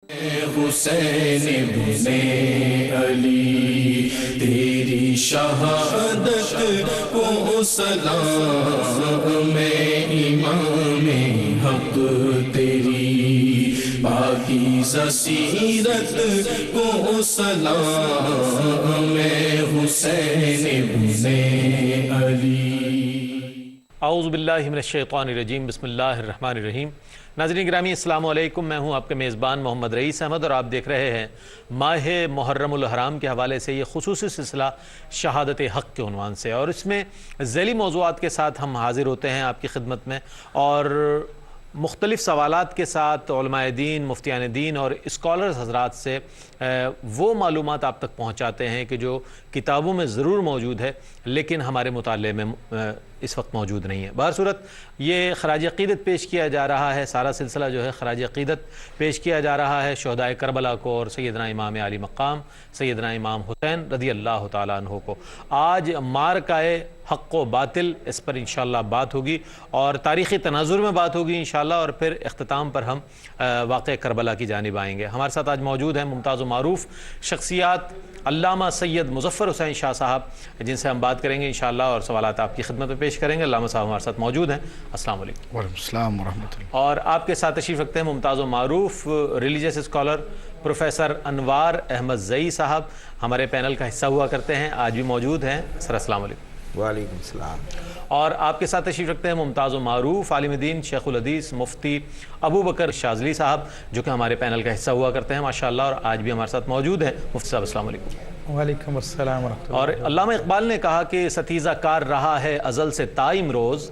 حسین ابن علی تیری شہادت کو سلام امام حق تیری پاکیزہ سیرت کو سلام حسین ابن علی۔ اعوذ باللہ من الشیطان الرجیم، بسم اللہ الرحمن الرحیم۔ ناظرین گرامی السلام علیکم، میں ہوں آپ کے میزبان محمد رئیس احمد اور آپ دیکھ رہے ہیں ماہ محرم الحرام کے حوالے سے یہ خصوصی سلسلہ شہادت حق کے عنوان سے، اور اس میں ذیلی موضوعات کے ساتھ ہم حاضر ہوتے ہیں آپ کی خدمت میں، اور مختلف سوالات کے ساتھ علماء دین، مفتیان دین اور اسکالرز حضرات سے وہ معلومات آپ تک پہنچاتے ہیں کہ جو کتابوں میں ضرور موجود ہے لیکن ہمارے مطالعے میں اس وقت موجود نہیں ہے۔ بہر صورت یہ خراج عقیدت پیش کیا جا رہا ہے، سارا سلسلہ جو ہے خراج عقیدت پیش کیا جا رہا ہے شہدائے کربلا کو اور سیدنا امام علی مقام سیدنا امام حسین رضی اللہ تعالیٰ عنہ کو۔ آج مارکائے حق و باطل، اس پر انشاءاللہ بات ہوگی اور تاریخی تناظر میں بات ہوگی انشاءاللہ، اور پھر اختتام پر ہم واقع کربلا کی جانب آئیں گے۔ ہمارے ساتھ آج موجود ہیں ممتاز و معروف شخصیات علامہ سید مظفر حسین شاہ صاحب، جن سے ہم بات کریں گے انشاءاللہ اور سوالات آپ کی خدمت میں پیش کریں گے۔ علامہ صاحب ہمارے ساتھ موجود ہیں، السلام علیکم۔ وعلیکم السلام ورحمۃ اللہ۔ اور آپ کے ساتھ تشریف رکھتے ہیں ممتاز و معروف ریلیجیس اسکالر پروفیسر انوار احمد زئی صاحب، ہمارے پینل کا حصہ ہوا کرتے ہیں، آج بھی موجود ہیں۔ سر السلام علیکم۔ وعلیکم السلام۔ اور آپ کے ساتھ تشریف رکھتے ہیں ممتاز و معروف عالم دین شیخ الحدیث مفتی ابو بکر شاذلی صاحب، جو کہ ہمارے پینل کا حصہ ہوا کرتے ہیں ماشاءاللہ، اور آج بھی ہمارے ساتھ موجود ہیں۔ مفتی صاحب السلام علیکم۔ وعلیکم السلام ورحمۃ اللہ۔ اور علامہ اقبال نے کہا کہ ستیزہ کار رہا ہے ازل سے تا امروز،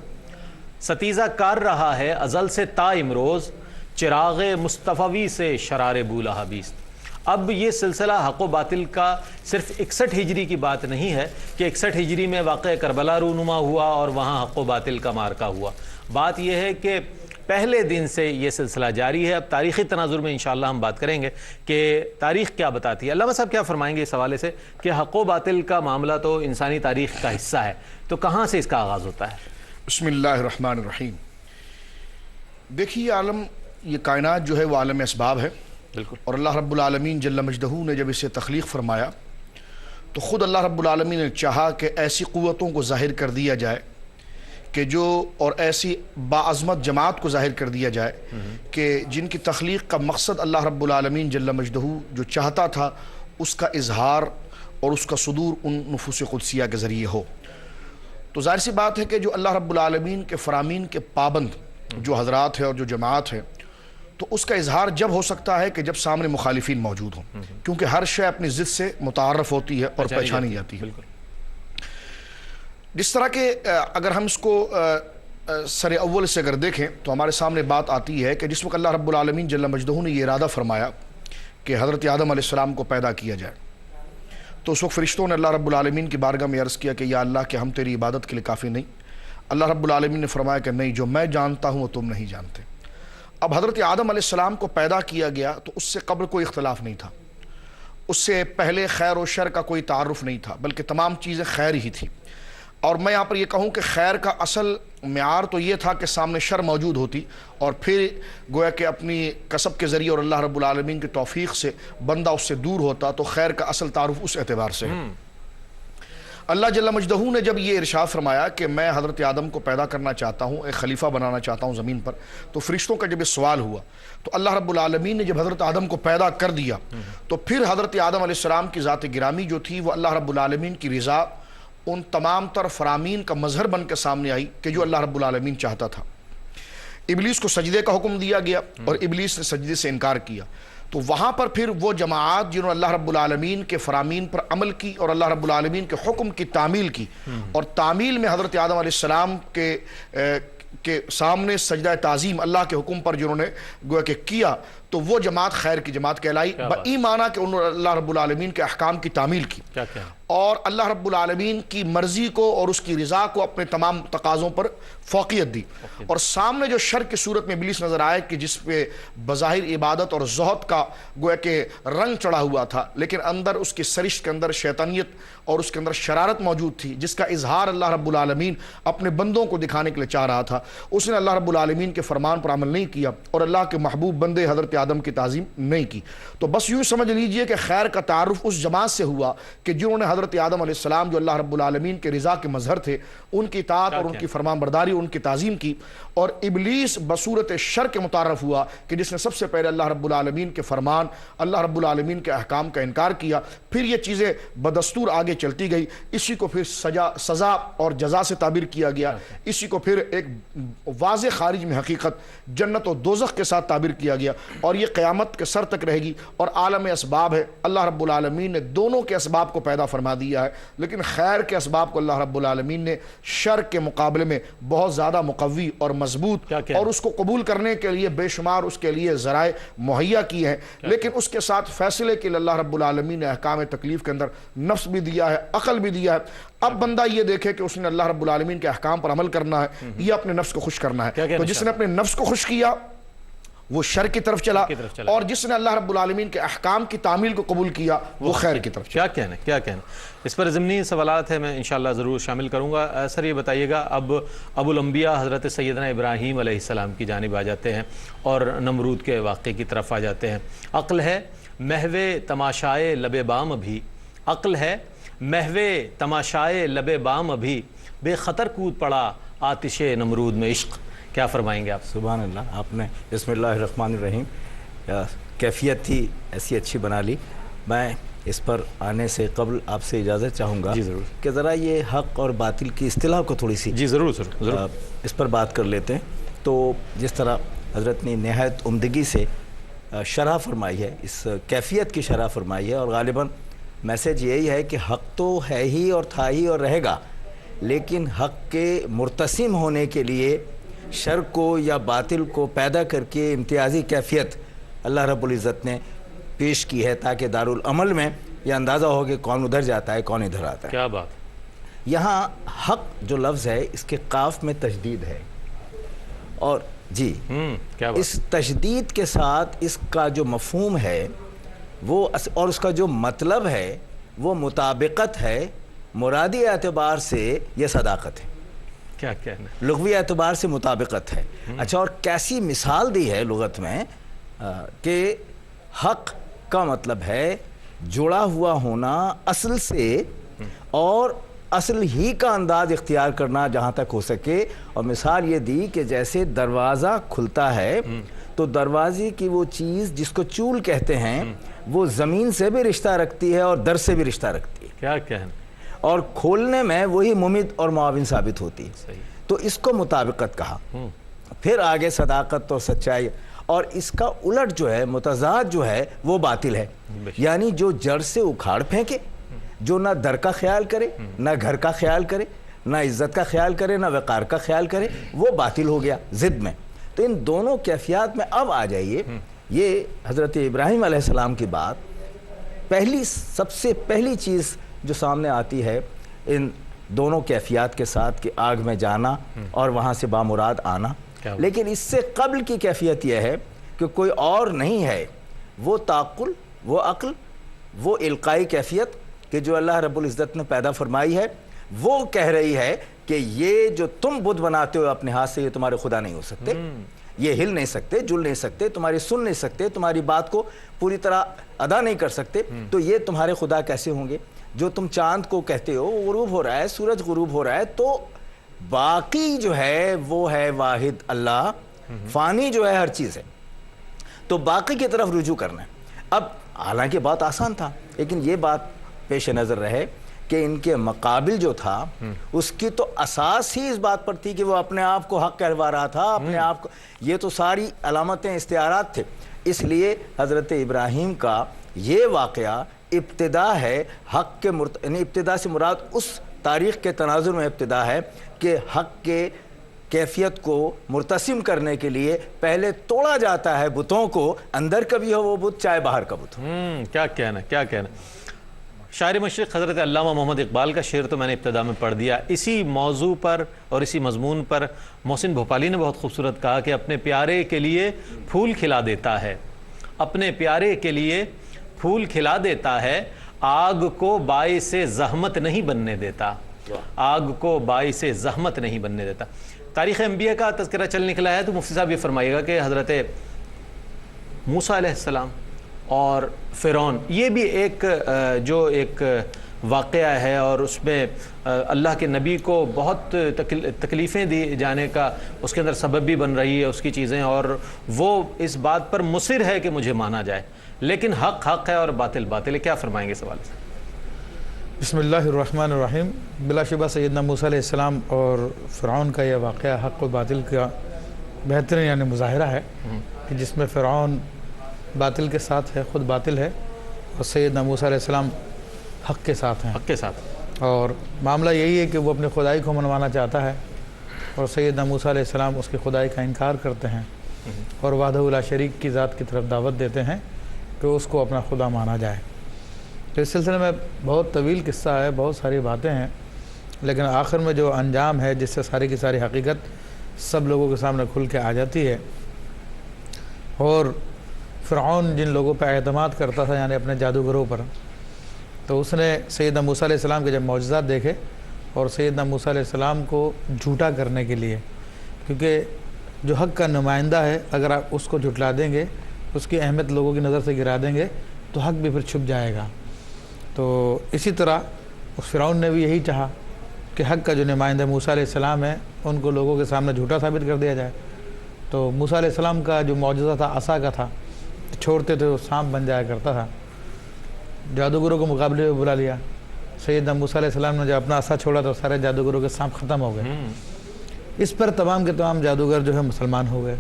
ستیزہ کار رہا ہے ازل سے تا امروز، چراغ مصطفوی سے شرار بولہبیست۔ اب یہ سلسلہ حق و باطل کا صرف 61 ہجری کی بات نہیں ہے کہ 61 ہجری میں واقع کربلا رونما ہوا اور وہاں حق و باطل کا مارکا ہوا۔ بات یہ ہے کہ پہلے دن سے یہ سلسلہ جاری ہے۔ اب تاریخی تناظر میں انشاءاللہ ہم بات کریں گے کہ تاریخ کیا بتاتی ہے۔ علامہ صاحب کیا فرمائیں گے اس حوالے سے کہ حق و باطل کا معاملہ تو انسانی تاریخ کا حصہ ہے، تو کہاں سے اس کا آغاز ہوتا ہے؟ بسم اللہ الرحمن الرحیم۔ دیکھیے عالم، یہ کائنات جو ہے وہ عالم اسباب ہے، بالکل، اور اللہ رب العالمین جل مجدہ نے جب اسے تخلیق فرمایا تو خود اللہ رب العالمین نے چاہا کہ ایسی قوتوں کو ظاہر کر دیا جائے کہ جو، اور ایسی باعظمت جماعت کو ظاہر کر دیا جائے کہ جن کی تخلیق کا مقصد اللہ رب العالمین جل مجدہ جو چاہتا تھا اس کا اظہار اور اس کا صدور ان نفوس قدسیہ کے ذریعے ہو۔ تو ظاہر سی بات ہے کہ جو اللہ رب العالمین کے فرامین کے پابند جو حضرات ہیں اور جو جماعت ہے، تو اس کا اظہار جب ہو سکتا ہے کہ جب سامنے مخالفین موجود ہوں، کیونکہ ہر شے اپنی ضد سے متعارف ہوتی ہے اور پہچانی جاتی ہے۔ جس طرح کہ اگر ہم اس کو سر اول سے اگر دیکھیں تو ہمارے سامنے بات آتی ہے کہ جس وقت اللہ رب العالمین جل مجدہ نے یہ ارادہ فرمایا کہ حضرت آدم علیہ السلام کو پیدا کیا جائے، تو اس وقت فرشتوں نے اللہ رب العالمین کی بارگاہ میں عرض کیا کہ یا اللہ کہ ہم تیری عبادت کے لیے کافی نہیں۔ اللہ رب العالمین نے فرمایا کہ نہیں، جو میں جانتا ہوں وہ تم نہیں جانتے۔ اب حضرت آدم علیہ السلام کو پیدا کیا گیا تو اس سے قبل کوئی اختلاف نہیں تھا، اس سے پہلے خیر و شر کا کوئی تعارف نہیں تھا، بلکہ تمام چیزیں خیر ہی تھیں۔ اور میں یہاں پر یہ کہوں کہ خیر کا اصل معیار تو یہ تھا کہ سامنے شر موجود ہوتی اور پھر گویا کہ اپنی کسب کے ذریعے اور اللہ رب العالمین کی توفیق سے بندہ اس سے دور ہوتا، تو خیر کا اصل تعارف اس اعتبار سے ہے۔ اللہ جل مجدہ نے جب یہ ارشاد فرمایا کہ میں حضرت آدم کو پیدا کرنا چاہتا ہوں، ایک خلیفہ بنانا چاہتا ہوں زمین پر، تو فرشتوں کا جب یہ سوال ہوا تو اللہ رب العالمین نے جب حضرت آدم کو پیدا کر دیا تو پھر حضرت آدم علیہ السلام کی ذات گرامی جو تھی وہ اللہ رب العالمین کی رضا ان تمام تر فرامین کا مظہر بن کے سامنے آئی کہ جو اللہ رب العالمین چاہتا تھا۔ ابلیس کو سجدے کا حکم دیا گیا اور ابلیس نے سجدے سے انکار کیا، تو وہاں پر پھر وہ جماعات جنہوں نے اللہ رب العالمین کے فرامین پر عمل کی اور اللہ رب العالمین کے حکم کی تعمیل کی، اور تعمیل میں حضرت آدم علیہ السلام کے سامنے سجدہ تعظیم اللہ کے حکم پر جنہوں نے گویا کہ کیا، تو وہ جماعت خیر کی جماعت کہلائی، بایمانہ کہ انہوں نے اللہ رب العالمین کے احکام کی تعمیل کی اور اللہ رب العالمین کی مرضی کو اور اس کی رضا کو اپنے تمام تقاضوں پر فوقیت دی۔ اور سامنے جو شر کی صورت میں ابلیس نظر آئے کہ جس پہ بظاہر عبادت اور زہد کا گویا کہ رنگ چڑھا ہوا تھا، لیکن اندر اس کی سرشت کے اندر شیطانیت اور اس کے اندر شرارت موجود تھی، جس کا اظہار اللہ رب العالمین اپنے بندوں کو دکھانے کے لیے چاہ رہا تھا، اس نے اللہ رب العالمین کے فرمان پر عمل نہیں کیا اور اللہ کے محبوب بندے حضرت آدم کی تعظیم نہیں کی. تو بس یوں سمجھ لیجئے کہ خیر کا تعارف اس جماعت سے ہوا کہ جنہوں نے حضرت آدم علیہ السلام جو اللہ رب العالمین کے رضا کے مظہر تھے ان کی اطاعت اور ان کی فرمان برداری ان کی تعظیم کی. اور ابلیس بصورت شر کے متعارف ہوا کہ جس نے سب سے پہلے اللہ رب العالمین کے فرمان، اللہ رب العالمین کے احکام کا انکار کیا. پھر یہ چیزیں بدستور آگے چلتی گئی. اسی کو پھر سزا اور جزا سے تعبیر کیا گیا. اسی کو پھر ایک واضح خارج میں حقیقت جنت و دوزخ کے ساتھ تعبیر کیا گیا. اور یہ قیامت کے سر تک رہے گی. اور عالم اسباب ہے، اللہ رب العالمین نے دونوں کے اسباب کو پیدا فرما دیا ہے، لیکن خیر کے اسباب کو اللہ رب العالمین نے شر کے مقابلے میں بہت زیادہ مقوی اور مضبوط اور اس کو قبول کرنے کے لیے بے شمار اس کے لیے ذرائع مہیا کیے ہیں. لیکن اس کے ساتھ فیصلے کے لیے اللہ رب العالمین نے احکام تکلیف کے اندر نفس بھی دیا ہے، عقل بھی دیا ہے. اب بندہ یہ دیکھے کہ اس نے اللہ رب العالمین کے احکام پر عمل کرنا ہے یا اپنے نفس کو خوش کرنا ہے. تو جس نے اپنے نفس کو خوش کیا وہ شر کی طرف چلا، اور جس نے اللہ رب العالمین کے احکام کی تعمیل کو قبول کیا وہ خیر کی طرف چلا. کیا کہنا اس پر ضمنی سوالات ہیں، میں انشاءاللہ ضرور شامل کروں گا. سر یہ بتائیے گا، اب ابو الانبیاء حضرت سیدنا ابراہیم علیہ السلام کی جانب آ جاتے ہیں اور نمرود کے واقعے کی طرف آ جاتے ہیں. عقل ہے محو تماشائے لب بام ابھی، عقل ہے محو تماشائے لب بام ابھی، بے خطر کود پڑا آتش نمرود میں عشق. کیا فرمائیں گے آپ؟ سبحان اللہ، آپ نے بسم اللہ الرحمن الرحیم کیفیت تھی ایسی اچھی بنا لی. میں اس پر آنے سے قبل آپ سے اجازت چاہوں گا کہ ذرا یہ حق اور باطل کی اصطلاح کو تھوڑی سی ضرور اس پر بات کر لیتے ہیں. تو جس طرح حضرت نے نہایت عمدگی سے شرح فرمائی ہے، اس کیفیت کی شرح فرمائی ہے، اور غالباً میسیج یہی ہے کہ حق تو ہے ہی اور تھا ہی اور رہے گا، لیکن حق کے مرتسم ہونے کے لیے شر کو یا باطل کو پیدا کر کے امتیازی کیفیت اللہ رب العزت نے پیش کی ہے، تاکہ دارالعمل میں یہ اندازہ ہو کہ کون ادھر جاتا ہے کون ادھر آتا ہے. کیا بات. یہاں حق جو لفظ ہے اس کے قاف میں تشدید ہے، اور جی اس تشدید کے ساتھ اس کا جو مفہوم ہے وہ اور اس کا جو مطلب ہے وہ مطابقت ہے. مرادی اعتبار سے یہ صداقت ہے، کیا کہنا، لغوی اعتبار سے مطابقت ہے. اچھا، اور کیسی مثال دی ہے لغت میں کہ حق کا مطلب ہے جڑا ہوا ہونا اصل سے، اور اصل ہی کا انداز اختیار کرنا جہاں تک ہو سکے. اور مثال یہ دی کہ جیسے دروازہ کھلتا ہے تو دروازے کی وہ چیز جس کو چول کہتے ہیں وہ زمین سے بھی رشتہ رکھتی ہے اور در سے بھی رشتہ رکھتی ہے. کیا کہنا. اور کھولنے میں وہی ممد اور معاون ثابت ہوتی ہے. تو اس کو مطابقت کہا. پھر آگے صداقت اور سچائی، اور اس کا الٹ جو ہے متضاد جو ہے وہ باطل ہے. یعنی جو جڑ سے اکھاڑ پھینکے، جو نہ در کا خیال کرے، نہ گھر کا خیال کرے، نہ عزت کا خیال کرے، نہ وقار کا خیال کرے، وہ باطل ہو گیا ضد میں. تو ان دونوں کیفیات میں اب آ جائیے. یہ حضرت ابراہیم علیہ السلام کی بات سب سے پہلی چیز جو سامنے آتی ہے ان دونوں کیفیات کے ساتھ کہ آگ میں جانا اور وہاں سے بامراد آنا. لیکن اس سے قبل کی کیفیت یہ ہے کہ کوئی اور نہیں ہے، وہ تعقل، وہ عقل، وہ القائی کیفیت کہ جو اللہ رب العزت نے پیدا فرمائی ہے، وہ کہہ رہی ہے کہ یہ جو تم بدھ بناتے ہو اپنے ہاتھ سے یہ تمہارے خدا نہیں ہو سکتے، یہ ہل نہیں سکتے، جل نہیں سکتے، تمہاری سن نہیں سکتے، تمہاری بات کو پوری طرح ادا نہیں کر سکتے، تو یہ تمہارے خدا کیسے ہوں گے؟ جو تم چاند کو کہتے ہو غروب ہو رہا ہے، سورج غروب ہو رہا ہے، تو باقی جو ہے وہ ہے واحد اللہ، فانی جو ہے ہر چیز ہے. تو باقی کی طرف رجوع کرنا ہے. اب حالانکہ بات آسان تھا، لیکن یہ بات پیش نظر رہے کہ ان کے مقابل جو تھا اس کی تو اساس ہی اس بات پر تھی کہ وہ اپنے آپ کو حق کہلوا رہا تھا، اپنے آپ کو. یہ تو ساری علامتیں استعارات تھے. اس لیے حضرت ابراہیم کا یہ واقعہ ابتدا ہے حق کے یعنی ابتدا سے مراد اس تاریخ کے تناظر میں ابتدا ہے کہ حق کے کیفیت کو مرتسم کرنے کے لیے پہلے توڑا جاتا ہے بتوں کو، اندر کا بھی ہو وہ بت چاہے باہر کا بت ہو. کیا کہنا. شاعر مشرق حضرت علامہ محمد اقبال کا شعر تو میں نے ابتدا میں پڑھ دیا. اسی موضوع پر اور اسی مضمون پر محسن بھوپالی نے بہت خوبصورت کہا کہ اپنے پیارے کے لیے پھول کھلا دیتا ہے، اپنے پیارے کے لیے پھول کھلا دیتا ہے، آگ کو باعث زحمت نہیں بننے دیتا، آگ کو باعث زحمت نہیں بننے دیتا. تاریخ انبیاء کا تذکرہ چل نکلا ہے تو مفتی صاحب یہ فرمائیے گا کہ حضرت موسیٰ علیہ السلام اور فرعون، یہ بھی ایک جو ایک واقعہ ہے اور اس میں اللہ کے نبی کو بہت تکلیفیں دی جانے کا اس کے اندر سبب بھی بن رہی ہے اس کی چیزیں، اور وہ اس بات پر مصر ہے کہ مجھے مانا جائے، لیکن حق حق ہے اور باطل باطل ہے. کیا فرمائیں گے اس حوالے سے؟ بسم اللہ الرحمن الرحیم. بلا شبہ سیدنا موسیٰ علیہ السلام اور فرعون کا یہ واقعہ حق و باطل کا بہترین یعنی مظاہرہ ہے، کہ جس میں فرعون باطل کے ساتھ ہے، خود باطل ہے، اور سیدنا موسیٰ علیہ السلام حق کے ساتھ ہیں. حق کے ساتھ. اور معاملہ یہی ہے کہ وہ اپنی خدائی کو منوانا چاہتا ہے، اور سیدنا موسیٰ علیہ السلام اس کی خدائی کا انکار کرتے ہیں اور وحدہ لا شریک کی ذات کی طرف دعوت دیتے ہیں کہ اس کو اپنا خدا مانا جائے. تو اس سلسلے میں بہت طویل قصہ ہے، بہت ساری باتیں ہیں، لیکن آخر میں جو انجام ہے جس سے ساری کی ساری حقیقت سب لوگوں کے سامنے کھل کے آ جاتی ہے. اور فرعون جن لوگوں پہ اعتماد کرتا تھا یعنی اپنے جادوگروں پر، تو اس نے سیدنا موسیٰ علیہ السلام کے جب معجزات دیکھے اور سیدنا موسیٰ علیہ السلام کو جھوٹا کرنے کے لیے، کیونکہ جو حق کا نمائندہ ہے اگر آپ اس کو جھٹلا دیں گے، اس کی اہمیت لوگوں کی نظر سے گرا دیں گے تو حق بھی پھر چھپ جائے گا. تو اسی طرح اس فرعون نے بھی یہی چاہا کہ حق کا جو نمائندہ موسیٰ علیہ السلام ہے ان کو لوگوں کے سامنے جھوٹا ثابت کر دیا جائے. تو موسیٰ علیہ السلام کا جو معجزہ تھا عصا کا تھا، چھوڑتے تھے وہ سانپ بن جایا کرتا تھا. جادوگروں کو مقابلے میں بلا لیا. سیدنا موسیٰ علیہ السلام نے جب اپنا عصا چھوڑا تو سارے جادوگروں کے سانپ ختم ہو گئے. اس پر تمام کے تمام جادوگر جو ہے مسلمان ہو گئے.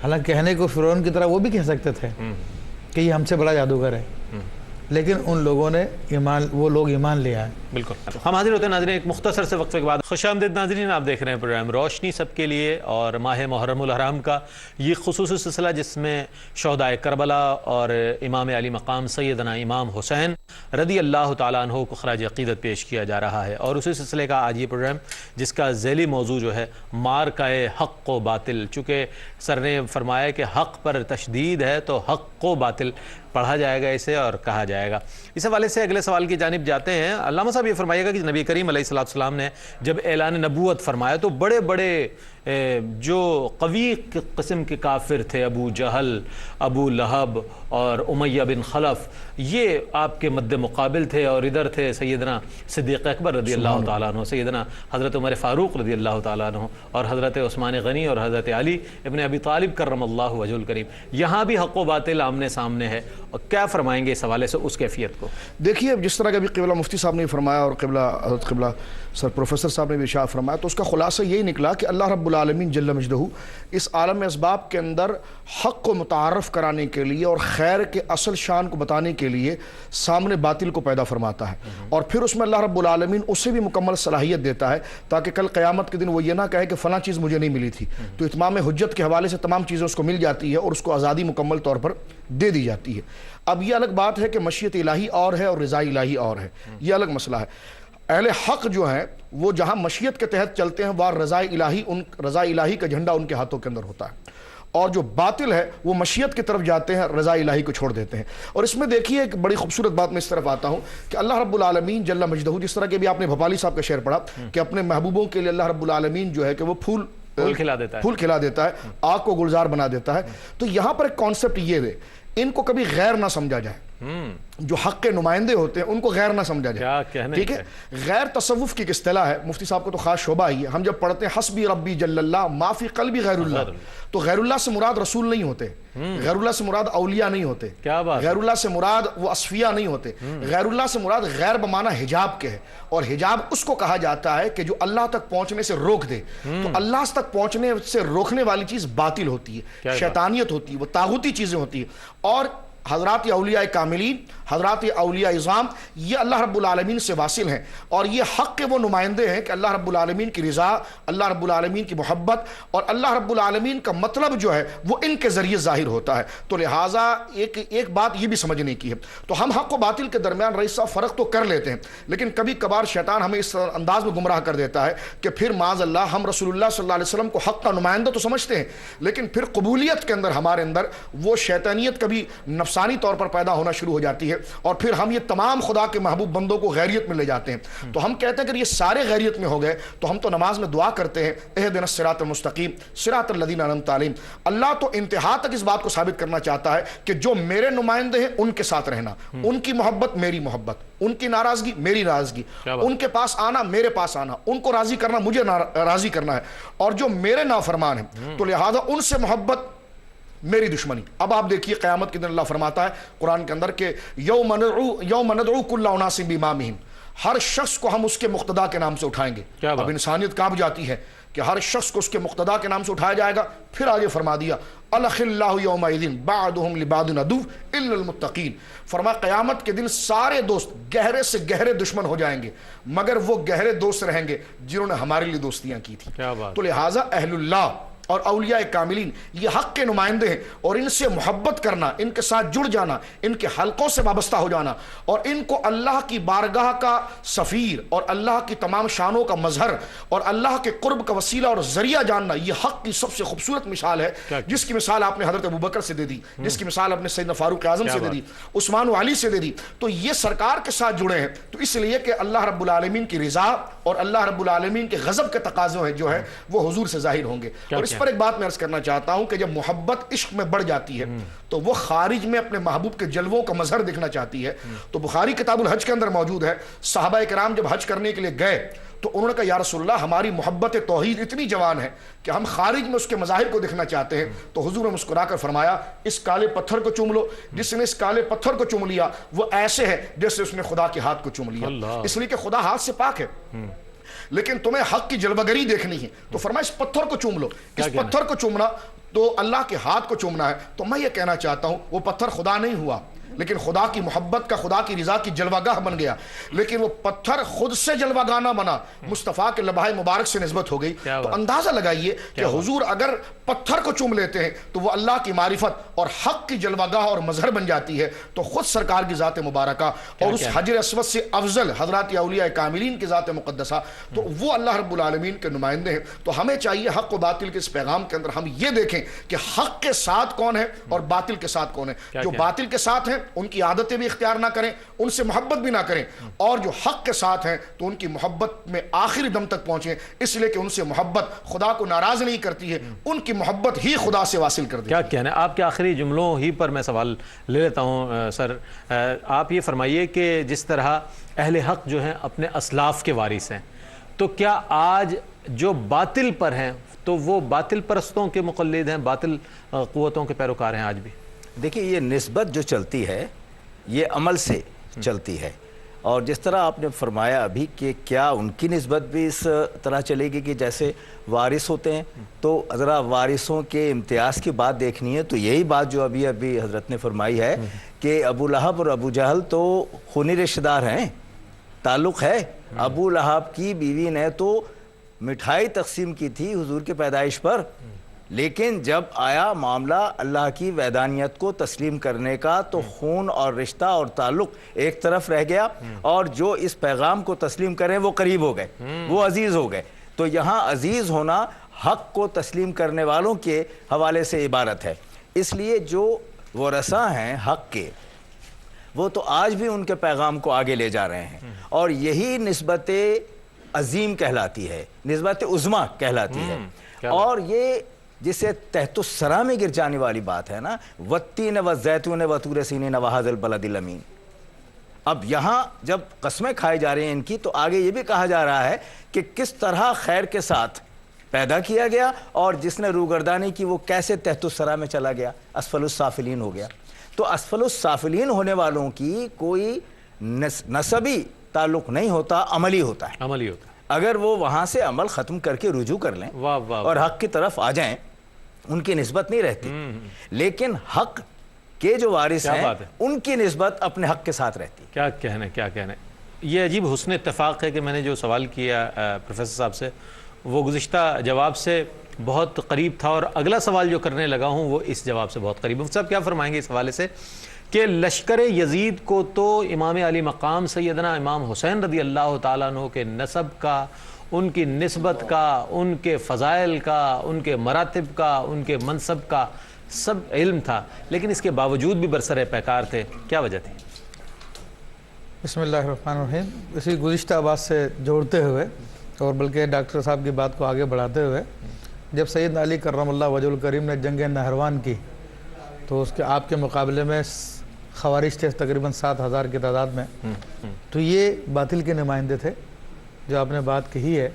حالانکہ کہنے کو فرعون کی طرح وہ بھی کہہ سکتے تھے کہ یہ ہم سے بڑا جادوگر ہے، لیکن ان لوگوں نے وہ لوگ ایمان لے آئے. بالکل. ہم حاضر ہوتے ہیں ناظرین ایک مختصر سے وقفے کے بعد. خوش آمدید ناظرین، آپ دیکھ رہے ہیں پروگرام روشنی سب کے لیے اور ماہ محرم الحرام کا یہ خصوصی سلسلہ جس میں شہدائے کربلا اور امام علی مقام سیدنا امام حسین رضی اللہ تعالیٰ عنہ کو خراج عقیدت پیش کیا جا رہا ہے. اور اسی سلسلے کا آج یہ پروگرام جس کا ذیلی موضوع جو ہے مارکہ حق و باطل، چونکہ سر نے فرمایا کہ حق پر تشدید ہے تو حق و باطل پڑھا جائے گا اسے اور کہا جائے گا. اس حوالے سے اگلے سوال کی جانب جاتے ہیں. علامہ صاحب یہ فرمائیے گا کہ نبی کریم علیہ السلام نے جب اعلان نبوت فرمایا تو بڑے بڑے جو قوی قسم کے کافر تھے، ابو جہل، ابو لہب اور امیہ بن خلف، یہ آپ کے مد مقابل تھے، اور ادھر تھے سیدنا صدیق اکبر رضی اللہ تعالیٰ عنہ، سیدنا حضرت عمر فاروق رضی اللہ تعالیٰ عنہ، اور حضرت عثمان غنی اور حضرت علی ابن ابی طالب کرم اللہ وجہ الکریم. یہاں بھی حق و باطل آمنے سامنے ہے، اور کیا فرمائیں گے اس حوالے سے اس کیفیت کو؟ دیکھیے جس طرح کہ ابھی قبلہ مفتی صاحب نے فرمایا اور حضرت قبلہ سر پروفیسر صاحب نے بھی ارشاد فرمایا، تو اس کا خلاصہ یہی نکلا کہ اللہ رب العالمین جل مجدہ اس عالم اسباب کے اندر حق کو متعارف کرانے کے لیے اور خیر کے اصل شان کو بتانے کے لیے سامنے باطل کو پیدا فرماتا ہے، اور پھر اس میں اللہ رب العالمین اسے بھی مکمل صلاحیت دیتا ہے تاکہ کل قیامت کے دن وہ یہ نہ کہے کہ فلاں چیز مجھے نہیں ملی تھی. تو اتمام حجت کے حوالے سے تمام چیزیں اس کو مل جاتی ہے اور اس کو آزادی مکمل طور پر دے دی جاتی ہے. اب یہ الگ بات ہے کہ مشیت الہی اور ہے اور رضا الہی اور ہے، یہ الگ مسئلہ ہے. اہل حق جو ہیں وہ جہاں مشیت کے تحت چلتے ہیں وہاں رضا الہی کا جھنڈا ان کے ہاتھوں کے اندر ہوتا ہے، اور جو باطل ہے وہ مشیت کی طرف جاتے ہیں، رضا الہی کو چھوڑ دیتے ہیں. اور اس میں دیکھیے ایک بڑی خوبصورت بات میں اس طرف آتا ہوں کہ اللہ رب العالمین جل مجدہ، جس طرح کہ بھی آپ نے بھوپالی صاحب کا شعر پڑھا کہ اپنے محبوبوں کے لیے اللہ رب العالمین جو ہے کہ وہ پھول کھلا دیتا ہے، آگ کو گلزار بنا دیتا ہے. تو یہاں پر ایک کانسیپٹ یہ ہے، ان کو کبھی غیر نہ سمجھا جائے. جو حق کے نمائندے ہوتے ہیں ان کو غیر نہ سمجھا جائے. ٹھیک ہے، غیر تصوف کی ایک اصطلاح ہے، مفتی صاحب کو تو خاص شعبہ ہی ہے. ہم جب پڑھتے ہیں حسبی ربی جل اللہ ما فی قلبی غیر اللہ، تو غیر اللہ سے مراد رسول نہیں ہوتے، غیر اللہ سے مراد اولیاء نہیں ہوتے، غیر اللہ سے مراد وہ اصفیاء نہیں ہوتے، غیر اللہ سے مراد غیر بمعنی حجاب کے ہے. اور حجاب اس کو کہا جاتا ہے کہ جو اللہ تک پہنچنے سے روک دے. تو اللہ تک پہنچنے سے روکنے والی چیز باطل ہوتی ہے، شیطانیت ہوتی ہے، وہ طاغوتی چیزیں ہوتی ہیں. اور حضرات اولیاء کاملین، حضرات اولیاء عظام، یہ اللہ رب العالمین سے واصل ہیں، اور یہ حق کے وہ نمائندے ہیں کہ اللہ رب العالمین کی رضا، اللہ رب العالمین کی محبت اور اللہ رب العالمین کا مطلب جو ہے وہ ان کے ذریعے ظاہر ہوتا ہے. تو لہٰذا ایک بات یہ بھی سمجھنے کی ہے. تو ہم حق و باطل کے درمیان رئیس صاحب فرق تو کر لیتے ہیں، لیکن کبھی کبھار شیطان ہمیں اس انداز میں گمراہ کر دیتا ہے کہ پھر معاذ اللہ ہم رسول اللہ صلی اللہ علیہ وسلم کو حق کا نمائندہ تو سمجھتے ہیں، لیکن پھر قبولیت کے اندر ہمارے اندر وہ شیطانیت کبھی نفس نفسانی طور پر پیدا ہونا شروع ہو جاتی ہے، اور پھر ہم یہ تمام خدا کے محبوب بندوں کو غیریت میں لے جاتے ہیں۔ تو ہم کہتے ہیں کہ یہ سارے غیریت میں ہو گئے تو ہم تو نماز میں دعا کرتے ہیں اہدنا الصراط المستقیم صراط الذین انعمت علیہم۔ اللہ تو انتہا تک اس بات کو ثابت کرنا چاہتا ہے کہ جو میرے نمائندے ہیں ان کے ساتھ رہنا، ان کی محبت میری محبت، ان کی ناراضگی میری ناراضگی، ان کے پاس آنا میرے پاس آنا، ان کو راضی کرنا مجھے راضی کرنا ہے، اور جو میرے نافرمان ہیں تو لہذا ان سے محبت میری دشمنی۔ اب آپ دیکھیے قیامت کے دن اللہ فرماتا ہے قرآن کے اندر کہ یوم ندعو کل اناس بامامہم، ہر شخص کو ہم اس کے مقتدا کے نام سے اٹھائیں گے۔ اب انسانیت کانپ جاتی ہے کہ ہر شخص کو اس کے مقتدا کے نام سے اٹھایا جائے گا۔ پھر آگے فرما دیا الاخلاء یومئذ بعضهم لبعض عدو الا المتقین، فرما قیامت کے دن سارے دوست گہرے سے گہرے دشمن ہو جائیں گے مگر وہ گہرے دوست رہیں گے جنہوں نے ہمارے لیے دوستیاں کی تھی۔ تو لہٰذا اہل اللہ اور اولیاء کاملین یہ حق کے نمائندے ہیں، اور ان سے محبت کرنا، ان کے ساتھ جڑ جانا، ان کے حلقوں سے وابستہ ہو جانا، اور ان کو اللہ کی بارگاہ کا سفیر اور اللہ کی تمام شانوں کا مظہر اور اللہ کے قرب کا وسیلہ اور ذریعہ جاننا، یہ حق کی سب سے خوبصورت مثال ہے، جس کی مثال آپ نے حضرت ابوبکر سے دے دی، جس کی مثال آپ نے سیدنا فاروق اعظم سے دے دی، عثمان و علی سے دے دی۔ تو یہ سرکار کے ساتھ جڑے ہیں، تو اس لیے کہ اللہ رب العالمین کی رضا اور اللہ رب العالمین کے غضب کے تقاضے ہیں جو ہے وہ حضور سے ظاہر ہوں گے۔ اور اس پر ایک بات میں عرض کرنا چاہتا ہوں کہ جب محبت عشق میں بڑھ جاتی ہے تو وہ خارج میں اپنے محبوب کے جلووں کا مظہر دیکھنا چاہتی ہے۔ تو بخاری کتاب الحج کے اندر موجود ہے، صحابہ کرام جب حج کرنے کے لیے گئے تو انہوں نے کہا یا رسول اللہ ہماری محبت توحید اتنی جوان ہے کہ ہم خارج میں اس کے مظاہر کو دیکھنا چاہتے ہیں۔ تو حضور نے مسکرا کر فرمایا اس کالے پتھر کو چوم لو، جس نے اس کالے پتھر کو چوم لیا وہ ایسے ہے جیسے اس نے خدا کے ہاتھ کو چوم لیا، اس لیے کہ خدا ہاتھ سے پاک ہے، لیکن تمہیں حق کی جلوگری دیکھنی ہے تو فرمایا اس پتھر کو چوم لو۔ اس پتھر کو چومنا تو اللہ کے ہاتھ کو چومنا ہے۔ تو میں یہ کہنا چاہتا ہوں وہ پتھر خدا نہیں ہوا، لیکن خدا کی محبت کا، خدا کی رضا کی جلوہ گاہ بن گیا، لیکن وہ پتھر خود سے جلوہ گاہ نہ بنا، مصطفیٰ کے لبھائے مبارک سے نسبت ہو گئی۔ تو اندازہ لگائیے کہ حضور اگر پتھر کو چوم لیتے ہیں تو وہ اللہ کی معرفت اور حق کی جلوہ گاہ اور مظہر بن جاتی ہے، تو خود سرکار کی ذات مبارکہ اور اس حجر اسود سے افضل حضرات اولیاء کاملین کی ذات مقدسہ، تو وہ اللہ رب العالمین کے نمائندے ہیں۔ تو ہمیں چاہیے حق و باطل کے اس پیغام کے اندر ہم یہ دیکھیں کہ حق کے ساتھ کون ہے اور باطل کے ساتھ کون ہے۔ جو باطل کے ساتھ ہیں ان کی عادتیں بھی اختیار نہ کریں، ان سے محبت بھی نہ کریں، اور جو حق کے ساتھ ہیں تو ان کی محبت میں آخری دم تک پہنچیں، اس لیے کہ ان سے محبت خدا کو ناراض نہیں کرتی ہے، ان کی محبت ہی خدا سے واصل کر دیتی ہے۔ کیا کہنا ہے آپ کے آخری جملوں ہی پر میں سوال لے لیتا ہوں سر، آپ یہ فرمائیے کہ جس طرح اہل حق جو ہیں اپنے اسلاف کے وارث ہیں، تو کیا آج جو باطل پر ہیں تو وہ باطل پرستوں کے مقلد ہیں، باطل قوتوں کے پیروکار ہیں آج بھی؟ دیکھیے یہ نسبت جو چلتی ہے یہ عمل سے چلتی ہے، اور جس طرح آپ نے فرمایا ابھی کہ کیا ان کی نسبت بھی اس طرح چلے گی کہ جیسے وارث ہوتے ہیں، تو ذرا وارثوں کے امتیاز کی بات دیکھنی ہے تو یہی بات جو ابھی حضرت نے فرمائی ہے کہ ابو لہب اور ابو جہل تو خونی رشتہ دار ہیں، تعلق ہے۔ ابو لہب کی بیوی نے تو مٹھائی تقسیم کی تھی حضور کے پیدائش پر، لیکن جب آیا معاملہ اللہ کی وحدانیت کو تسلیم کرنے کا تو خون اور رشتہ اور تعلق ایک طرف رہ گیا، اور جو اس پیغام کو تسلیم کریں وہ قریب ہو گئے، وہ عزیز ہو گئے۔ تو یہاں عزیز ہونا حق کو تسلیم کرنے والوں کے حوالے سے عبارت ہے۔ اس لیے جو ورثہ ہیں حق کے وہ تو آج بھی ان کے پیغام کو آگے لے جا رہے ہیں، اور یہی نسبت عظیم کہلاتی ہے، نسبت عظمیٰ کہلاتی ہے۔ اور یہ جسے تحت الثری میں گر جانے والی بات ہے نا، والتین والزیتون وطور سینین وہذا البلد الامین۔ اب یہاں جب قسمیں کھائی جا رہی ہیں ان کی، تو آگے یہ بھی کہا جا رہا ہے کہ کس طرح خیر کے ساتھ پیدا کیا گیا، اور جس نے روگردانی کی وہ کیسے تحت الثری میں چلا گیا، اسفل السافلین ہو گیا۔ تو اسفل السافلین ہونے والوں کی کوئی نسبی تعلق نہیں ہوتا، عملی ہوتا ہے، عملی ہوتا ہے۔ اگر وہ وہاں سے عمل ختم کر کے رجوع کر لیں اور حق کی طرف آ جائیں، ان کی نسبت نہیں رہتی، لیکن حق کے جو وارث ہیں ان کی نسبت اپنے حق کے ساتھ رہتی۔ کیا کہنا ہے یہ عجیب حسن اتفاق ہے کہ میں نے جو سوال کیا پروفیسر صاحب سے وہ گزشتہ جواب سے بہت قریب تھا، اور اگلا سوال جو کرنے لگا ہوں وہ اس جواب سے بہت قریب ہے۔ صاحب کیا فرمائیں گے اس حوالے سے کہ لشکر یزید کو تو امام علی مقام سیدنا امام حسین رضی اللہ تعالیٰ عنہ کے نسب کا، ان کی نسبت کا، ان کے فضائل کا، ان کے مراتب کا، ان کے منصب کا سب علم تھا، لیکن اس کے باوجود بھی برسر پیکار تھے، کیا وجہ تھی؟ بسم اللہ الرحمن الرحیم. اسی گزشتہ بات سے جوڑتے ہوئے اور بلکہ ڈاکٹر صاحب کی بات کو آگے بڑھاتے ہوئے، جب سیدنا علی کرم اللہ وجہ الکریم نے جنگ نہروان کی تو اس کے آپ کے مقابلے میں خوارج تھے تقریباً 7,000 کی تعداد میں. تو یہ باطل کے نمائندے تھے جو آپ نے بات کہی ہے.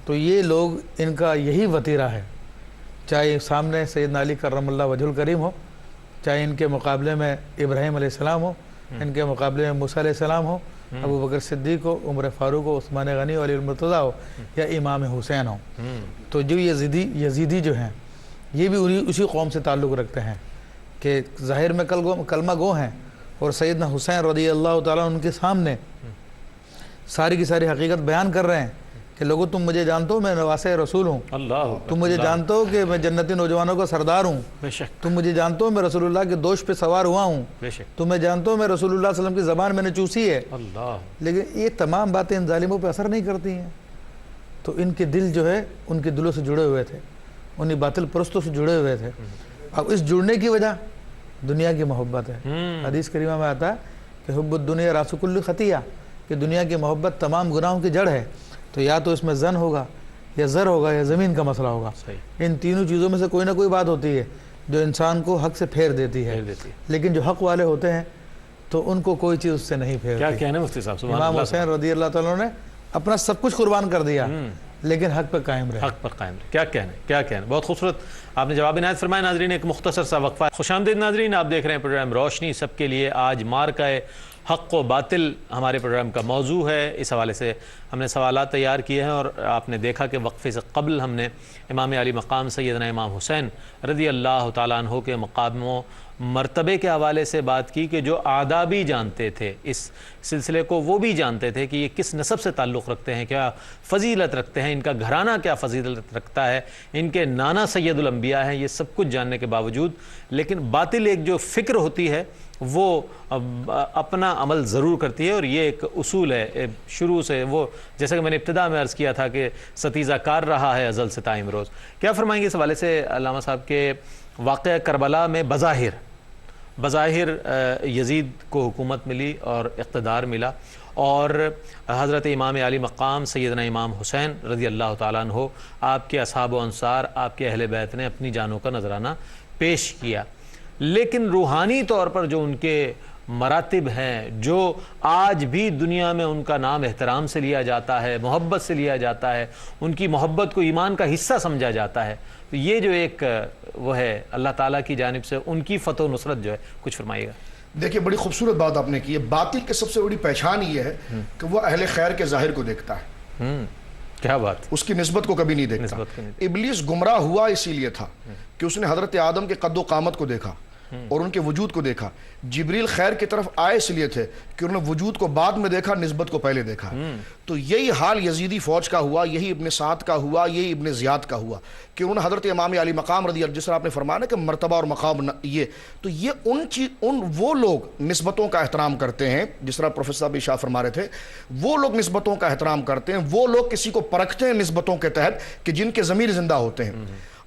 تو یہ لوگ، ان کا یہی وتیرہ ہے، چاہے سامنے سیدنا علی کرم اللہ وجہ الکریم ہو، چاہے ان کے مقابلے میں ابراہیم علیہ السلام ہو، ان کے مقابلے میں موسیٰ علیہ السلام ہو، ابو بکر صدیق ہو، عمر فاروق ہو، عثمان غنی، علی المرتضیٰ ہو، یا امام حسین ہو. تو جو یزیدی جو ہیں یہ بھی اسی قوم سے تعلق رکھتے ہیں کہ ظاہر میں کلمہ گو ہیں، اور سیدنا حسین رضی اللہ تعالیٰ ان کے سامنے ساری کی ساری حقیقت بیان کر رہے ہیں کہ لوگوں تم مجھے جانتے ہو میں نواسہ رسول ہوں، اللہ تم مجھے جانتے ہو کہ میں جنتی نوجوانوں کا سردار ہوں، بے شک، تم مجھے جانتے ہو میں رسول اللہ کے دوش پہ سوار ہوا ہوں، بے شک، تم میں جانتے ہو میں رسول اللہ صلی اللہ علیہ وسلم کی زبان میں نے چوسی ہے. اللہ. لیکن یہ تمام باتیں ان ظالموں پہ اثر نہیں کرتی ہیں. تو ان کے دل جو ہے ان کے دلوں سے جڑے ہوئے تھے، انہیں باطل پرستوں سے جڑے ہوئے تھے. اب اس جڑنے کی وجہ دنیا کی محبت ہے. حدیث کریمہ میں آتا ہے کہ حب الدنیا راس کل خطیہ، کہ دنیا کی محبت تمام گناہوں کی جڑ ہے. تو یا تو اس میں زن ہوگا، یا زر ہوگا، یا زمین کا مسئلہ ہوگا. ان تینوں چیزوں میں سے کوئی نہ کوئی بات ہوتی ہے جو انسان کو حق سے پھیر دیتی ہے. لیکن جو حق والے ہوتے ہیں تو ان کو کوئی چیز اس سے نہیں پھیرتی. کیا کہنا مفتی صاحب، سبحان امام اللہ. حسین رضی اللہ تعالیٰ نے اپنا سب کچھ قربان کر دیا لیکن حق پہ قائم رہے. حق پر قائم رہے. کیا کہنا ہے، کیا کہنا ہے. بہت خوبصورت آپ نے جواب عنایت فرمایا. ناظرین ایک مختصر سا وقفہ. خوش آمدید ناظرین، آپ دیکھ رہے ہیں پروگرام روشنی سب کے لیے. آج مارکہ حق و باطل ہمارے پروگرام کا موضوع ہے. اس حوالے سے ہم نے سوالات تیار کیے ہیں، اور آپ نے دیکھا کہ وقفے سے قبل ہم نے امام علی مقام سیدنا امام حسین رضی اللہ تعالیٰ عنہ کے مقام و مرتبے کے حوالے سے بات کی کہ جو آدابی جانتے تھے اس سلسلے کو، وہ بھی جانتے تھے کہ یہ کس نسب سے تعلق رکھتے ہیں، کیا فضیلت رکھتے ہیں، ان کا گھرانہ کیا فضیلت رکھتا ہے، ان کے نانا سید الانبیاء ہیں. یہ سب کچھ جاننے کے باوجود لیکن باطل ایک جو فکر ہوتی ہے وہ اپنا عمل ضرور کرتی ہے، اور یہ ایک اصول ہے شروع سے. وہ جیسا کہ میں نے ابتدا میں عرض کیا تھا کہ ستیزہ کار رہا ہے ازل سے تا امروز. کیا فرمائیں گے اس حوالے سے علامہ صاحب کے واقعہ کربلا میں بظاہر یزید کو حکومت ملی اور اقتدار ملا، اور حضرت امام علی مقام سیدنا امام حسین رضی اللہ تعالیٰ عنہ، آپ کے اصحاب و انصار، آپ کے اہل بیت نے اپنی جانوں کا نذرانہ پیش کیا. لیکن روحانی طور پر جو ان کے مراتب ہیں، جو آج بھی دنیا میں ان کا نام احترام سے لیا جاتا ہے، محبت سے لیا جاتا ہے، ان کی محبت کو ایمان کا حصہ سمجھا جاتا ہے، تو یہ جو ایک وہ ہے اللہ تعالیٰ کی جانب سے ان کی فتح و نصرت جو ہے، کچھ فرمائیے گا. دیکھیے بڑی خوبصورت بات آپ نے کی ہے. باطل کی سب سے بڑی پہچان یہ ہے کہ وہ اہل خیر کے ظاہر کو دیکھتا ہے، کیا بات، اس کی نسبت کو کبھی نہیں دیکھتا. ابلیس گمراہ ہوا اسی لیے تھا کہ اس نے حضرت آدم کے قد و قامت کو دیکھا اور ان کے وجود کو دیکھا. جبریل خیر کی طرف آئے اس لیے تھے کہ انہوں نے وجود کو بعد میں دیکھا، نسبت کو پہلے دیکھا. تو یہی حال یزیدی فوج کا ہوا، یہی ابن سعد کا ہوا، یہی ابن زیاد کا ہوا کہ انہوں نے حضرت امام علی مقام رضی اللہ، جس طرح آپ نے فرمایا نا کہ مرتبہ اور مقام یہ، تو یہ وہ لوگ نسبتوں کا احترام کرتے ہیں، جس طرح پروفیسر صاحب اشارہ فرما رہے تھے، وہ لوگ نسبتوں کا احترام کرتے ہیں، وہ لوگ کسی کو پرکھتے ہیں نسبتوں کے تحت کہ جن کے ضمیر زندہ ہوتے ہیں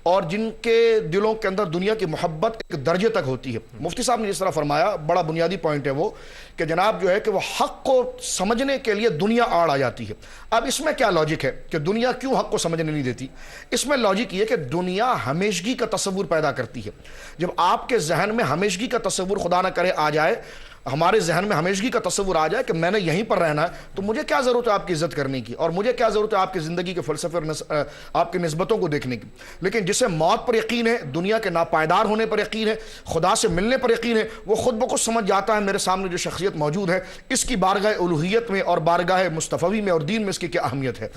اور جن کے دلوں کے اندر دنیا کی محبت ایک درجے تک ہوتی ہے. مفتی صاحب نے جس طرح فرمایا، بڑا بنیادی پوائنٹ ہے وہ کہ جناب جو ہے کہ وہ حق کو سمجھنے کے لیے دنیا آڑ آ جاتی ہے. اب اس میں کیا لاجک ہے کہ دنیا کیوں حق کو سمجھنے نہیں دیتی؟ اس میں لاجک یہ کہ دنیا ہمیشگی کا تصور پیدا کرتی ہے. جب آپ کے ذہن میں ہمیشگی کا تصور خدا نہ کرے آ جائے، ہمارے ذہن میں ہمیشگی کا تصور آ جائے کہ میں نے یہیں پر رہنا ہے، تو مجھے کیا ضرورت ہے آپ کی عزت کرنے کی، اور مجھے کیا ضرورت ہے آپ کی زندگی کے فلسفے اور آپ کی نسبتوں کو دیکھنے کی. لیکن جسے موت پر یقین ہے، دنیا کے ناپائیدار ہونے پر یقین ہے، خدا سے ملنے پر یقین ہے، وہ خود بخود سمجھ جاتا ہے میرے سامنے جو شخصیت موجود ہے اس کی بارگاہ الوہیت میں اور بارگاہ مصطفی میں اور دین میں اس کی کیا اہمیت ہے.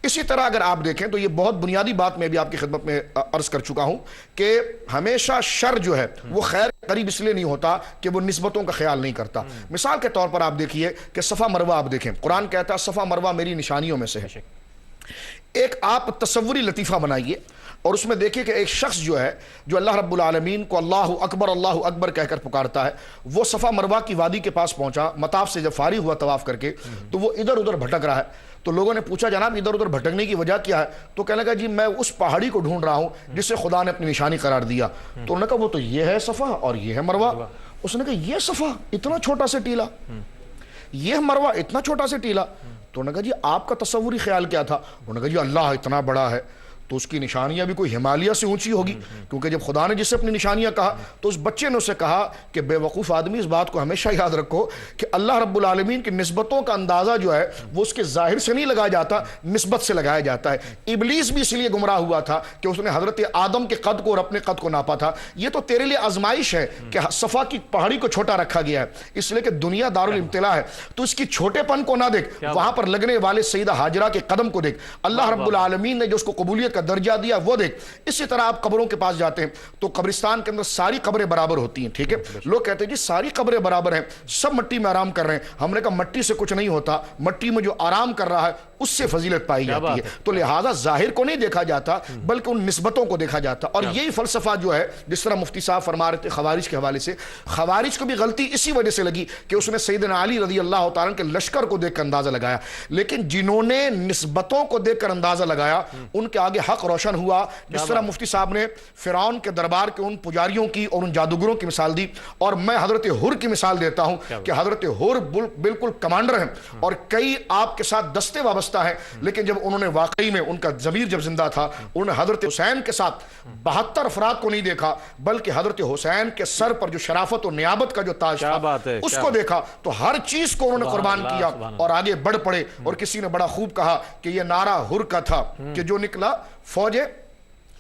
اسی طرح اگر آپ دیکھیں تو یہ بہت بنیادی بات میں بھی آپ کی خدمت میں عرض کر چکا ہوں کہ ہمیشہ شر جو ہے وہ خیر قریب اس لیے نہیں ہوتا کہ وہ نسبتوں کا خیال نہیں کرتا. مثال کے طور پر آپ دیکھیے کہ صفا مروہ آپ دیکھیں، قرآن کہتا ہے صفا مروہ میری نشانیوں میں سے ہے. ایک آپ تصوری لطیفہ بنائیے، اور اس میں دیکھیے کہ ایک شخص جو ہے جو اللہ رب العالمین کو اللہ اکبر کہہ کر پکارتا ہے، وہ صفا مروہ کی وادی کے پاس پہنچا، مطاف سے جب فارغ ہوا طواف کر کے تو وہ ادھر ادھر بھٹک رہا ہے. تو لوگوں نے پوچھا جناب ادھر ادھر بھٹکنے کی وجہ کیا ہے؟ تو کہنے لگا جی میں اس پہاڑی کو ڈھونڈ رہا ہوں جسے خدا نے اپنی نشانی قرار دیا. تو انہوں نے کہا وہ تو یہ ہے صفا اور یہ ہے مروہ. اس نے کہا یہ صفا اتنا چھوٹا سے ٹیلا، یہ مروہ اتنا چھوٹا سے ٹیلا. تو انہوں نے کہا جی آپ کا تصوری خیال کیا تھا؟ انہوں نے کہا جی اللہ اتنا بڑا ہے تو اس کی نشانیاں بھی کوئی ہمالیہ سے اونچی ہوگی، کیونکہ جب خدا نے جس سے اپنی نشانیاں کہا تو اس بچے نے اسے کہا کہ بے وقوف آدمی اس بات کو ہمیشہ یاد رکھو کہ اللہ رب العالمین کی نسبتوں کا اندازہ جو ہے وہ اس کے ظاہر سے نہیں لگایا جاتا، نسبت سے لگایا جاتا ہے. ابلیس بھی اس لیے گمراہ ہوا تھا کہ اس نے حضرت آدم کے قد کو اور اپنے قد کو ناپا تھا. یہ تو تیرے لیے آزمائش ہے کہ صفا کی پہاڑی کو چھوٹا رکھا گیا ہے اس لیے کہ دنیا دارالابتلاء ہے، تو اس کی چھوٹے پن کو نہ دیکھ، وہاں پر لگنے والے سیدہ ہاجرہ کے قدم کو دیکھ. اللہ رب العالمین نے جو اس کو قبولیت کا درجہ دیا وہ دیکھ. اسی طرح آپ قبروں کے پاس جاتے ہیں تو قبرستان کے اندر ساری قبریں برابر ہوتی ہیں، ٹھیک ہے. لوگ کہتے ہیں جی ساری قبریں برابر ہیں، سب مٹی میں آرام کر رہے ہیں. ہم نے کہا مٹی سے کچھ نہیں ہوتا، مٹی میں جو آرام کر رہا ہے اس سے فضیلت پائی جاتی ہے. تو لہٰذا ظاہر کو نہیں دیکھا جاتا بلکہ ان نسبتوں کو دیکھا جاتا. اور یہی فلسفہ جو ہے جس طرح مفتی صاحب فرما رہے تھے خوارج کے حوالے سے، خوارج کو بھی غلطی اسی وجہ سے لگی کہ اس نے سیدنا علی رضی اللہ تعالیٰ کے لشکر کو دیکھ کر اندازہ لگایا. لیکن جنہوں نے نسبتوں کو دیکھ کر اندازہ لگایا ان کے آگے حق روشن ہوا. جس طرح مفتی صاحب نے فرعون کے دربار کے ان پجاریوں کی اور ان جادوگروں کی مثال دی، اور میں حضرت حر کی مثال دیتا ہوں کہ حضرت حر بالکل کمانڈر ہیں اور کئی آپ کے ساتھ دستے وابستہ ہیں، لیکن جب انہوں نے واقعی میں ان کا ضمیر جب زندہ تھا انہوں نے حضرت حسین کے ساتھ 72 افراد کو نہیں دیکھا بلکہ حضرت حسین کے سر پر جو شرافت و نیابت کا جو تاج تھا اس کو دیکھا. تو ہر چیز کو انہوں نے قربان کیا اور آگے بڑھ پڑے. اور کسی نے بڑا خوب کہا کہ یہ نعرہ حر کا تھا کہ جو نکلا فوج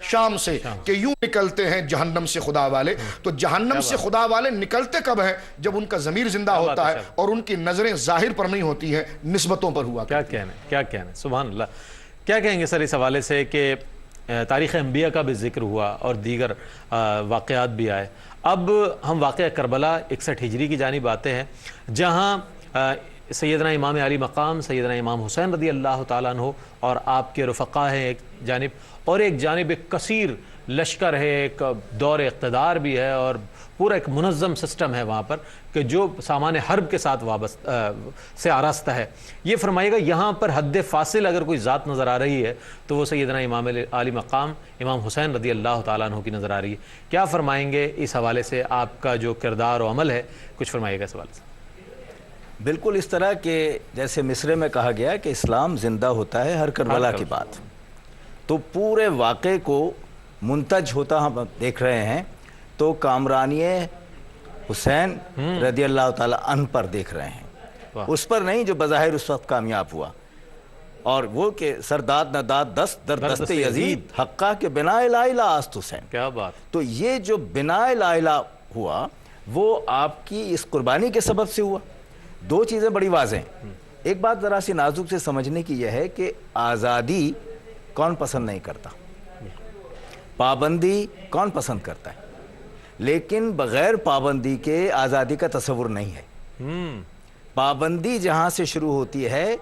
شام سے کہ یوں نکلتے ہیں جہنم سے خدا والے. تو جہنم سے خدا والے نکلتے کب ہیں؟ جب ان کا ضمیر زندہ ہوتا ہے اور ان کی نظریں ظاہر پر نہیں ہوتی ہیں، نسبتوں پر ہوا. کیا کہنا سبحان اللہ. کیا کہیں گے سر اس حوالے سے کہ تاریخ انبیاء کا بھی ذکر ہوا اور دیگر واقعات بھی آئے. اب ہم واقعہ کربلا 61 ہجری کی جانب آتے ہیں جہاں سیدنا امام علی مقام سیدنا امام حسین رضی اللہ تعالیٰ عنہ اور آپ کے رفقا ہیں ایک جانب، اور ایک جانب ایک کثیر لشکر ہے، ایک دور اقتدار بھی ہے اور پورا ایک منظم سسٹم ہے وہاں پر کہ جو سامان حرب کے ساتھ سے آراستہ ہے. یہ فرمائیے گا یہاں پر حد فاصل اگر کوئی ذات نظر آ رہی ہے تو وہ سیدنا امام علی مقام امام حسین رضی اللہ تعالیٰ عنہ کی نظر آ رہی ہے. کیا فرمائیں گے اس حوالے سے؟ آپ کا جو کردار و عمل ہے کچھ فرمائیے گا اس حوالے سے. بالکل اس طرح کہ جیسے مصرے میں کہا گیا کہ اسلام زندہ ہوتا ہے ہر کربلا کی بات، تو پورے واقعے کو منتج ہوتا ہم دیکھ رہے ہیں. تو کامرانی حسین رضی اللہ تعالیٰ عنہ پر دیکھ رہے ہیں، اس پر نہیں جو بظاہر اس وقت کامیاب ہوا، اور وہ کہ سرداد نداد دست در دست یزید حقہ کے بنا لا الہ است حسین. کیا بات. تو یہ جو بنا لا الہ ہوا وہ آپ کی اس قربانی کے سبب سے ہوا. دو چیزیں بڑی واضح ہیں. ایک بات ذرا سی نازک سے سمجھنے کی یہ ہے کہ آزادی کون پسند نہیں کرتا، پابندی کون پسند کرتا ہے، لیکن بغیر پابندی کے آزادی کا تصور نہیں ہے. پابندی جہاں سے شروع ہوتی ہے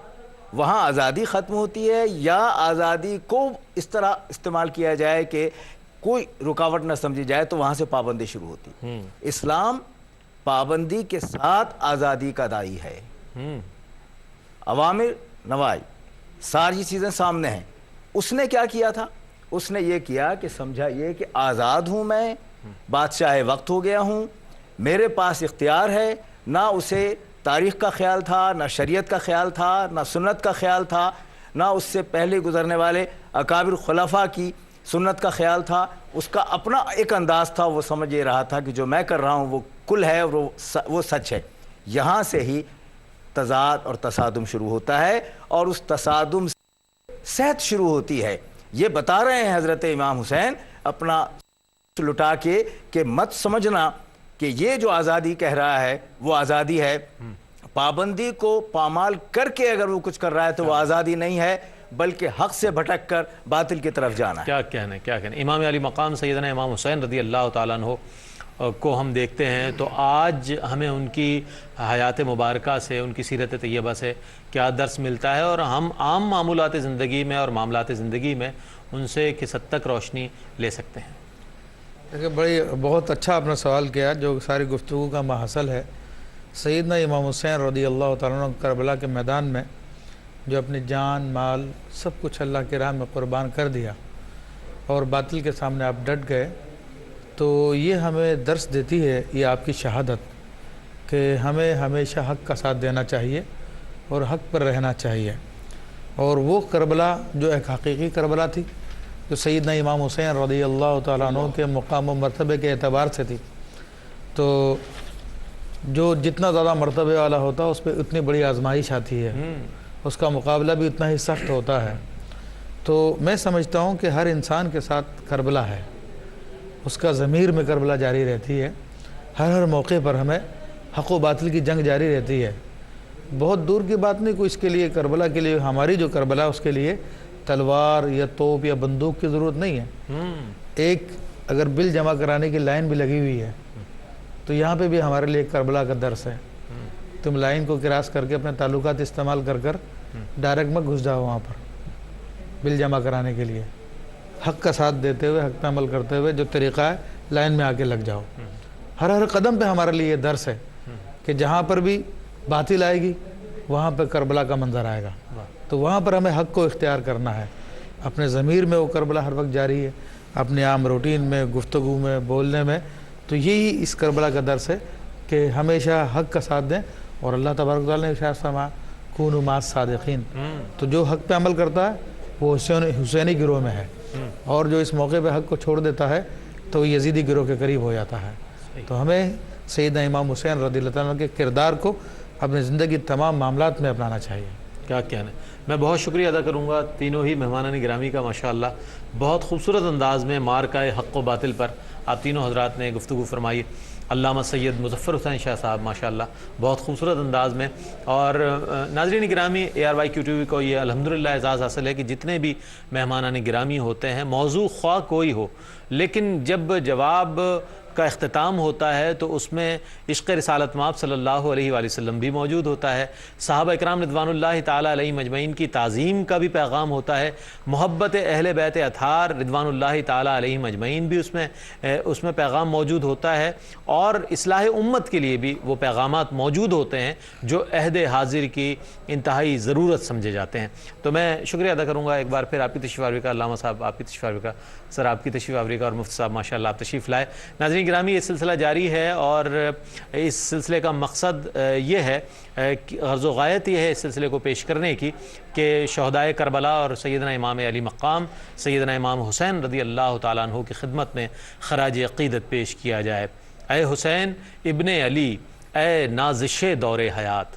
وہاں آزادی ختم ہوتی ہے، یا آزادی کو اس طرح استعمال کیا جائے کہ کوئی رکاوٹ نہ سمجھی جائے تو وہاں سے پابندی شروع ہوتی ہے. اسلام پابندی کے ساتھ آزادی کا دائی ہے. عوامر نوائی ساری چیزیں سامنے ہیں. اس نے کیا کیا تھا؟ اس نے یہ کیا کہ سمجھا یہ کہ آزاد ہوں میں، بادشاہ وقت ہو گیا ہوں، میرے پاس اختیار ہے. نہ اسے تاریخ کا خیال تھا، نہ شریعت کا خیال تھا، نہ سنت کا خیال تھا، نہ اس سے پہلے گزرنے والے اکابر خلفاء کی سنت کا خیال تھا. اس کا اپنا ایک انداز تھا. وہ سمجھ یہ رہا تھا کہ جو میں کر رہا ہوں وہ کل ہے اور وہ سچ ہے. یہاں سے ہی تضاد اور تصادم شروع ہوتا ہے اور اس تصادم سے صحت شروع ہوتی ہے. یہ بتا رہے ہیں حضرت امام حسین اپنا لٹا کے کہ مت سمجھنا کہ یہ جو آزادی کہہ رہا ہے وہ آزادی ہے. پابندی کو پامال کر کے اگر وہ کچھ کر رہا ہے تو وہ آزادی نہیں ہے، بلکہ حق سے بھٹک کر باطل کی طرف جانا ہے. کیا کہنا. امام علی مقام سیدنا امام حسین رضی اللہ تعالیٰ عنہ کو ہم دیکھتے ہیں تو آج ہمیں ان کی حیات مبارکہ سے، ان کی سیرت طیبہ سے کیا درس ملتا ہے، اور ہم عام معمولات زندگی میں اور معاملات زندگی میں ان سے کس حد تک روشنی لے سکتے ہیں؟ دیکھیے بہت اچھا آپ نے سوال کیا، جو ساری گفتگو کا محصل ہے۔ سیدنا امام حسین رضی اللہ تعالیٰ عنہ کربلا کے میدان میں جو اپنی جان مال سب کچھ اللہ کی راہ میں قربان کر دیا اور باطل کے سامنے آپ ڈٹ گئے، تو یہ ہمیں درس دیتی ہے یہ آپ کی شہادت کہ ہمیں ہمیشہ حق کا ساتھ دینا چاہیے اور حق پر رہنا چاہیے۔ اور وہ کربلا جو ایک حقیقی کربلا تھی، جو سیدنا امام حسین رضی اللہ تعالیٰ عنہ کے مقام و مرتبے کے اعتبار سے تھی، تو جو جتنا زیادہ مرتبے والا ہوتا ہے اس پہ اتنی بڑی آزمائش آتی ہے، اس کا مقابلہ بھی اتنا ہی سخت ہوتا ہے۔ تو میں سمجھتا ہوں کہ ہر انسان کے ساتھ کربلا ہے، اس کا ضمیر میں کربلا جاری رہتی ہے، ہر موقع پر ہمیں حق و باطل کی جنگ جاری رہتی ہے۔ بہت دور کی بات نہیں، کوئی اس کے لیے کربلا کے لیے ہماری جو کربلا ہے اس کے لیے تلوار یا توپ یا بندوق کی ضرورت نہیں ہے۔ ایک اگر بل جمع کرانے کی لائن بھی لگی ہوئی ہے تو یہاں پہ بھی ہمارے لیے کربلا کا درس ہے۔ تم لائن کو کراس کر کے اپنے تعلقات استعمال کر کر ڈائریکٹ میں گھس جاؤ وہاں پر بل جمع کرانے کے لیے، حق کا ساتھ دیتے ہوئے، حق پہ عمل کرتے ہوئے جو طریقہ ہے لائن میں آ کے لگ جاؤ۔ ہر قدم پہ ہمارے لیے یہ درس ہے کہ جہاں پر بھی باطل آئے گی وہاں پہ کربلا کا منظر آئے گا، تو وہاں پر ہمیں حق کو اختیار کرنا ہے۔ اپنے ضمیر میں وہ کربلا ہر وقت جاری ہے، اپنے عام روٹین میں، گفتگو میں، بولنے میں، تو یہی اس کربلا کا درس ہے کہ ہمیشہ حق کا ساتھ دیں۔ اور اللہ تبارک و تعالیٰ نے ارشاد فرمایا کونوا مع الصادقین، تو جو حق پہ عمل کرتا ہے وہ حسینی گروہ میں ہے، اور جو اس موقع پہ حق کو چھوڑ دیتا ہے تو یزیدی گروہ کے قریب ہو جاتا ہے۔ تو ہمیں سیدنا امام حسین رضی اللہ تعالیٰ عنہ کے کردار کو اپنی زندگی تمام معاملات میں اپنانا چاہیے۔ کیا کہنا ہے۔ میں بہت شکریہ ادا کروں گا تینوں ہی مہمانان گرامی کا، ماشاءاللہ بہت خوبصورت انداز میں مارکہ حق و باطل پر آپ تینوں حضرات نے گفتگو فرمائی۔ علامہ سید مظفر حسین شاہ صاحب ماشاءاللہ بہت خوبصورت انداز میں، اور ناظرین گرامی ARYQ TV کو یہ الحمدللہ اعزاز حاصل ہے کہ جتنے بھی مہمانان گرامی ہوتے ہیں، موضوع خواہ کوئی ہو، لیکن جب جواب کا اختتام ہوتا ہے تو اس میں عشق رسالت مآب صلی اللہ علیہ وآلہ وسلم بھی موجود ہوتا ہے، صحابہ اکرام رضوان اللہ تعالیٰ علیہ مجمعین کی تعظیم کا بھی پیغام ہوتا ہے، محبت اہل بیت اطہار رضوان اللہ تعالیٰ علیہ مجمعین بھی اس میں پیغام موجود ہوتا ہے، اور اصلاح امت کے لیے بھی وہ پیغامات موجود ہوتے ہیں جو عہد حاضر کی انتہائی ضرورت سمجھے جاتے ہیں۔ تو میں شکریہ ادا کروں گا ایک بار پھر آپ کی تشریف آوری کا، علامہ صاحب آپ کی تشریف آوری کا، سر آپ کی تشریف آوری کا، اور مفتی صاحب ماشاءاللہ آپ تشریف لائے۔ ناظرین گرامی یہ سلسلہ جاری ہے، اور اس سلسلے کا مقصد یہ ہے، غرض و غایت یہ ہے اس سلسلے کو پیش کرنے کی کہ شہدائے کربلا اور سیدنا امام علی مقام سیدنا امام حسین رضی اللہ تعالیٰ عنہ کی خدمت میں خراج عقیدت پیش کیا جائے۔ اے حسین ابن علی، اے نازش دور حیات،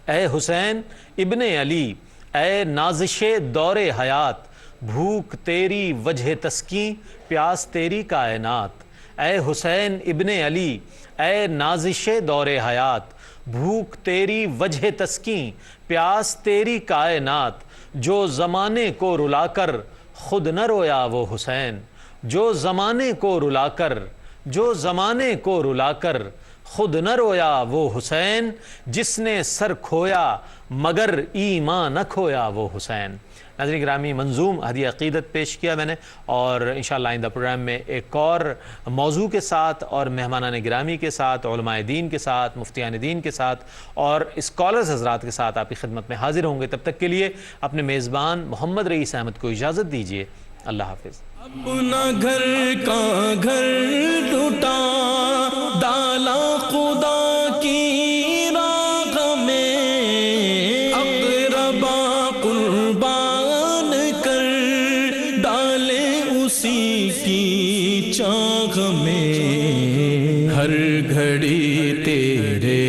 اے حسین ابن علی، اے نازش دور حیات، بھوک تیری وجہ تسکین، پیاس تیری کائنات۔ اے حسین ابن علی، اے نازش دور حیات، بھوک تیری وجہ تسکین، پیاس تیری کائنات۔ جو زمانے کو رلا کر خود نہ رویا وہ حسین، جو زمانے کو رلا کر، جو زمانے کو رلا کر خود نہ رویا وہ حسین، جس نے سر کھویا مگر ایمان نہ کھویا وہ حسین۔ ناظرین گرامی منظوم ہدیہ عقیدت پیش کیا میں نے، اور انشاءاللہ آئندہ پروگرام میں ایک اور موضوع کے ساتھ اور مہمانان گرامی کے ساتھ، علماء دین کے ساتھ، مفتیان دین کے ساتھ اور اسکالرز حضرات کے ساتھ آپ کی خدمت میں حاضر ہوں گے۔ تب تک کے لیے اپنے میزبان محمد رئیس احمد کو اجازت دیجیے۔ اللہ حافظ۔ اپنا گھر کا گھر لوٹا ڈالا خدا کی راہ میں، اقربا قربان کر ڈالے اسی کی چاہ میں۔ ہر گھڑی تیرے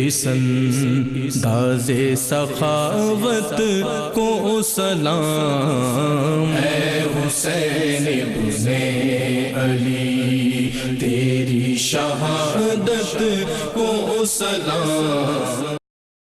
اس انداز سخاوت کو سلام۔ اے حسین ابن علی، تیری شہادت کو سلام۔